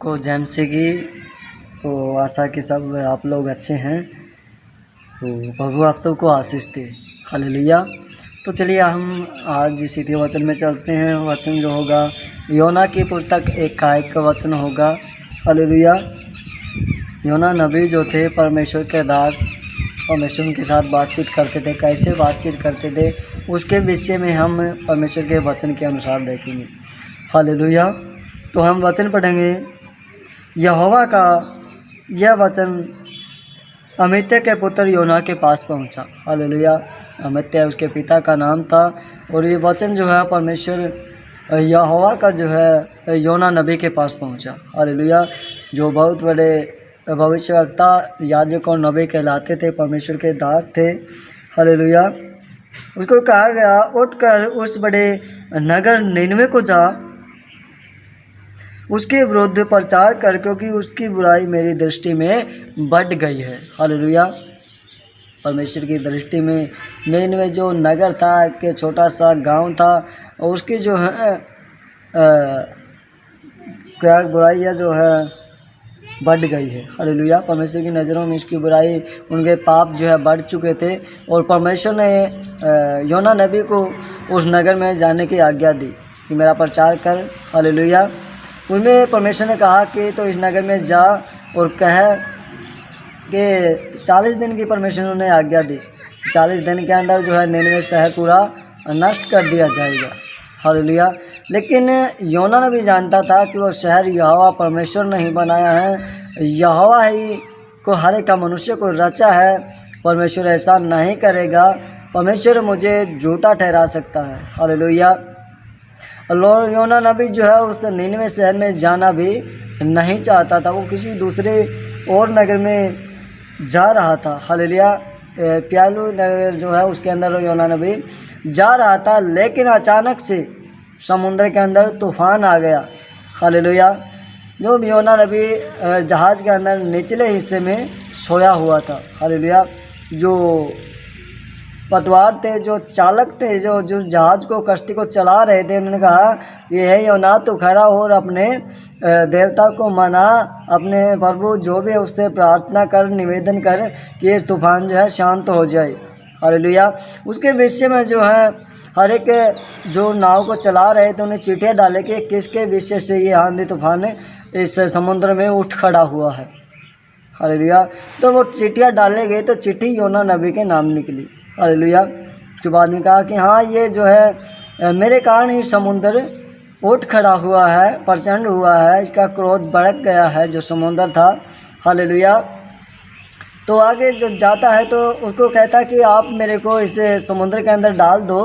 सबको जय मसीह की। तो आशा कि सब आप लोग अच्छे हैं, तो प्रभु आप सबको आशीष दे। हालेलुया। तो चलिए हम आज इसी वचन में चलते हैं। वचन जो होगा योना की पुस्तक 1 का 1 का वचन होगा। हालेलुया। योना नबी जो थे परमेश्वर के दास, परमेश्वर के साथ बातचीत करते थे। कैसे बातचीत करते थे उसके विषय में हम परमेश्वर के वचन के अनुसार देखेंगे। हालेलुया। तो हम वचन पढ़ेंगे। यहोवा का यह वचन अमित्य के पुत्र योना के पास पहुंचा। हालेलुया। अमित्य उसके पिता का नाम था। और ये वचन जो है परमेश्वर यहोवा का जो है योना नबी के पास पहुंचा। हालेलुया। जो बहुत बड़े भविष्यवक्ता, याजक और नबी कहलाते थे, परमेश्वर के दास थे। हालेलुया। उसको कहा गया, उठकर उस बड़े नगर निनवे को जा, उसके विरुद्ध प्रचार कर, क्योंकि उसकी बुराई मेरी दृष्टि में बढ़ गई है। हालेलुया। परमेश्वर की दृष्टि में निनवे जो नगर था, कि छोटा सा गांव था, और उसकी जो है क्या बुराइयाँ जो है बढ़ गई है। हालेलुया। परमेश्वर की नज़रों में इसकी बुराई, उनके पाप जो है बढ़ चुके थे। और परमेश्वर ने योना नबी को उस नगर में जाने की आज्ञा दी कि मेरा प्रचार कर। हालेलुया। उनमें परमेश्वर ने कहा कि तो इस नगर में जा और कह कि 40 दिन की परमेश्वर ने आज्ञा दी। 40 दिन के अंदर जो है निनवे शहर पूरा नष्ट कर दिया जाएगा। हालेलुया। लेकिन योना ने भी जानता था कि वो शहर यहोवा परमेश्वर ने ही बनाया है, यहोवा ही को हर एक मनुष्य को रचा है। परमेश्वर ऐसा नहीं करेगा। परमेश्वर मुझे झूठा ठहरा सकता है। हालेलुया। और योना नबी जो है उस निनवे शहर में जाना भी नहीं चाहता था। वो किसी दूसरे और नगर में जा रहा था। हालेलुया। प्यालू नगर जो है उसके अंदर योना नबी जा रहा था, लेकिन अचानक से समुद्र के अंदर तूफान आ गया। हालेलुया। जो योना नबी जहाज़ के अंदर निचले हिस्से में सोया हुआ था। हालेलुया। जो पतवार थे, जो चालक थे, जो जहाज़ को, कश्ती को चला रहे थे, उन्होंने कहा ये है योना, तो खड़ा हो और अपने देवता को मना, अपने प्रभु जो भी है उससे प्रार्थना कर, निवेदन कर कि ये तूफान जो है शांत हो जाए। हालेलुया। उसके विषय में जो है हर एक जो नाव को चला रहे थे उन्हें चिट्ठियाँ डाले कि किसके विषय से ये आंधी तूफान इस समुद्र में उठ खड़ा हुआ है। हालेलुया। तो वो चिट्ठियाँ डाले गए तो चिट्ठी योना नबी के नाम निकली। हालेलुया। उसके बाद ने कहा कि हाँ, ये जो है मेरे कारण ही समुद्र उठ खड़ा हुआ है, प्रचंड हुआ है, इसका क्रोध भड़क गया है जो समुद्र था। हालेलुया। तो आगे जब जाता है तो उसको कहता कि आप मेरे को इस समुद्र के अंदर डाल दो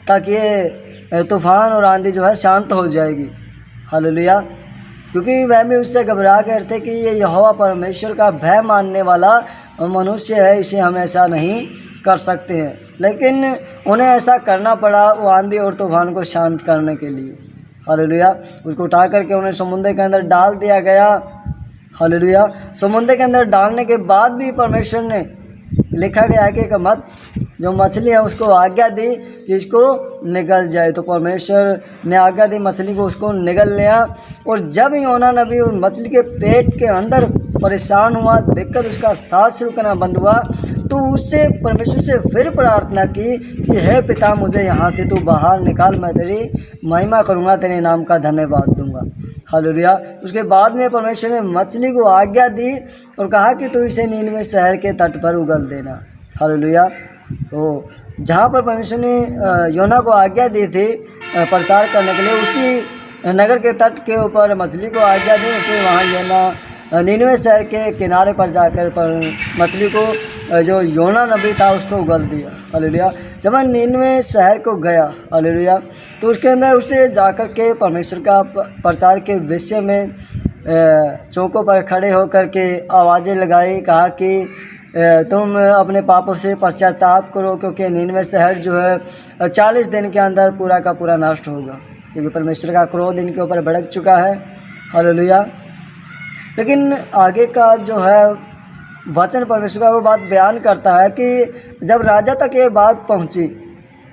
ताकि ये तूफ़ान और आंधी जो है शांत हो जाएगी। हालेलुया। क्योंकि वह भी उससे घबरा गए थे कि ये यहोवा परमेश्वर का भय मानने वाला मनुष्य है, इसे हम ऐसा नहीं कर सकते हैं। लेकिन उन्हें ऐसा करना पड़ा वो आंधी और तूफान को शांत करने के लिए। हालेलुया। उसको उठा करके उन्हें समुद्र के अंदर डाल दिया गया। हालेलुया। समुद्र के अंदर डालने के बाद भी परमेश्वर ने, लिखा गया है कि मत जो मछली है उसको आज्ञा दी कि इसको निगल जाए। तो परमेश्वर ने आज्ञा दी, मछली को उसको निगल लिया। और जब योना नबी उस मछली के पेट के अंदर परेशान हुआ, दिक्कत, उसका सांस रुकना बंद हुआ, तो उससे परमेश्वर से फिर प्रार्थना की कि हे पिता, मुझे यहाँ से तू बाहर निकाल, मैं तेरी महिमा करूँगा, तेरे नाम का धन्यवाद दूंगा। हालेलुया। उसके बाद में परमेश्वर ने मछली को आज्ञा दी और कहा कि तू इसे निनवे शहर के तट पर उगल देना। हालेलुया। तो जहाँ पर परमेश्वर ने योना को आज्ञा दी थी प्रचार करने के लिए, उसी नगर के तट के ऊपर मछली को आज्ञा दी। उसे वहाँ योना निनवे शहर के किनारे पर जाकर पर मछली को, जो योना नबी था, उसको उगल दिया। हालेलुया। जब वह निनवे शहर को गया, हालेलुया, तो उसके अंदर उसे जाकर के परमेश्वर का प्रचार के विषय में चौकों पर खड़े होकर के आवाज़ें लगाई। कहा कि तुम अपने पापों से पश्चाताप करो, क्योंकि निनवे शहर जो है 40 दिन के अंदर पूरा का पूरा नष्ट होगा, क्योंकि परमेश्वर का क्रोध इनके ऊपर भड़क चुका है। हालेलुया। लेकिन आगे का जो है वचन परमेश्वर का वो बात बयान करता है कि जब राजा तक ये बात पहुंची,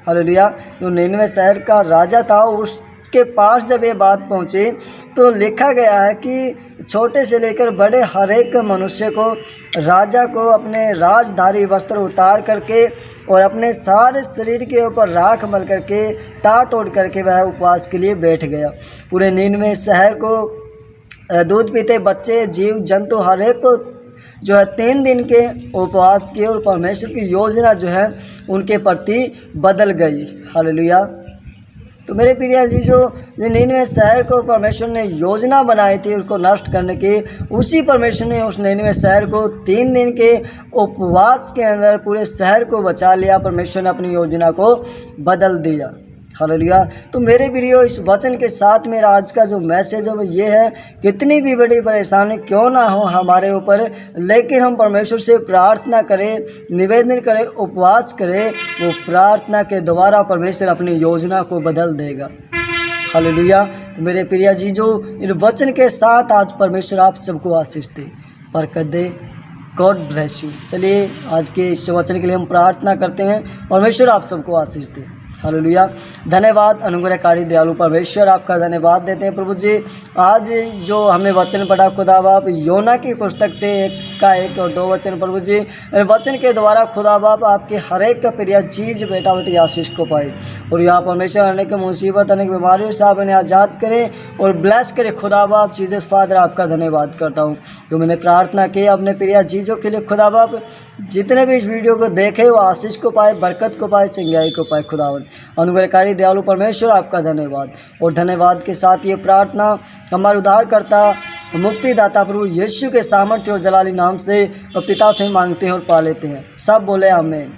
हालेलुया, जो निनवे शहर का राजा था उसके पास जब ये बात पहुंची तो लिखा गया है कि छोटे से लेकर बड़े हर एक मनुष्य को, राजा को अपने राजधारी वस्त्र उतार करके और अपने सारे शरीर के ऊपर राख मल करके टाट ओढ़ करके वह उपवास के लिए बैठ गया। पूरे नीनवे शहर को दूध पीते बच्चे, जीव जंतु हर एक को जो है 3 दिन के उपवास किए और परमेश्वर की योजना जो है उनके प्रति बदल गई। हालेलुया। तो मेरे प्रिय जी, जो नीनवे शहर को परमेश्वर ने योजना बनाई थी उसको नष्ट करने की, उसी परमेश्वर ने उस नीनवे शहर को 3 दिन के उपवास के अंदर पूरे शहर को बचा लिया। परमेश्वर ने अपनी योजना को बदल दिया। हालेलुया। तो मेरे प्रियो, इस वचन के साथ मेरा आज का जो मैसेज है वो ये है, कितनी भी बड़ी परेशानी क्यों ना हो हमारे ऊपर, लेकिन हम परमेश्वर से प्रार्थना करें, निवेदन करें, उपवास करें, वो प्रार्थना के द्वारा परमेश्वर अपनी योजना को बदल देगा। हालेलुया। तो मेरे प्रिय जी, जो इन वचन के साथ आज परमेश्वर आप सबको आशीष दे, बरकत दे। God bless you. चलिए आज के इस वचन के लिए हम प्रार्थना करते हैं। परमेश्वर आप सबको आशीष दे। हालेलुया। धन्यवाद अनुग्रहकारी दयालु परमेश्वर, आपका धन्यवाद देते हैं प्रभु जी। आज जो हमने वचन पढ़ा खुदा बाप, योना की पुस्तक थे 1 और 2 वचन प्रभु जी, वचन के द्वारा खुदा बाप आपके हर एक का प्रिय चीज़ बेटा बेटी आशीष को पाए और यहाँ परमेश्वर अनेक मुसीबत अनेक बीमारियों से आप इन्हें आज़ाद करें और ब्लेस करें। खुदा बाप जीसस फादर, आपका धन्यवाद करता हूँ जो मैंने प्रार्थना की अपने प्रिय चीज़ों के लिए। खुदा बाप जितने भी इस वीडियो को देखे वो आशीष को पाए, बरकत को पाए, चंगाई को पाए। खुदावन अनुग्रहकारी दयालु परमेश्वर, आपका धन्यवाद। और धन्यवाद के साथ ये प्रार्थना हमारे उद्धारकर्ता मुक्तिदाता प्रभु यीशु के सामर्थ्य और जलाली नाम से और पिता से मांगते हैं और पा लेते हैं। सब बोले आमीन।